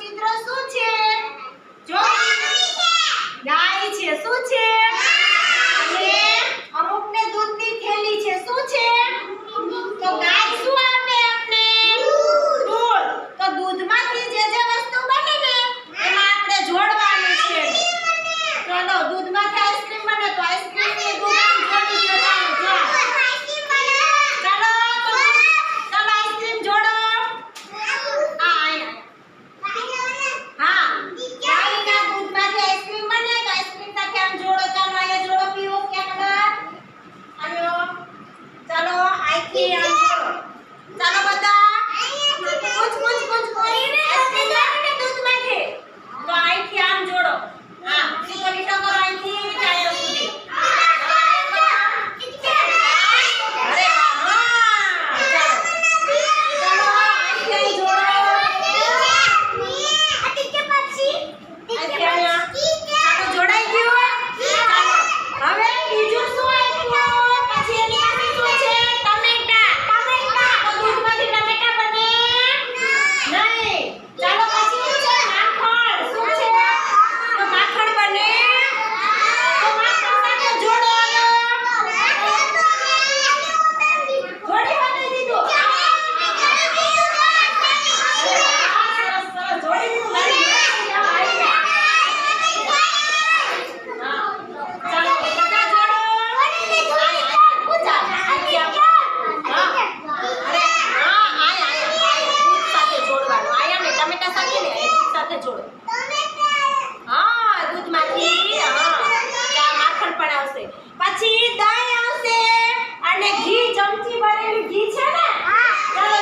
ચિત્ર શું છે? જો ગાય છે. શું છે? અને અમુકને દૂધની થેલી છે. શું છે? તો ગાય શું આપે આપણે? દૂધ. તો દૂધમાંથી જે વસ્તુ બને ને એમાં આપણે જોડવાનું છે. ચલો દૂધમાંથી આઈસ્ક્રીમ બને તો આઈસ્ક્રીમની દૂધ જોડી દો. ચાલો ચાલો આઈસ્ક્રીમ જોડો. ગાયના દૂધમાંથી આઈસ્ક્રીમ બને તો આઈસ્ક્રીમ સાથે આમ જોડો. ચાલો અહીંયા જોડો. પીવો ક્યાં આયો. ચાલો આઈથી આમ જોડો. ચાલો બધા કુછ કરીને આઈસ્ક્રીમ બને દૂધમાંથી તો આઈથી આમ જોડો. હા સીધો લીટો કરો આઈથી આયો સુધી. પછી દહીં આવશે અને ઘી ચમચી ભરેલું ઘી છે ને. ચાલો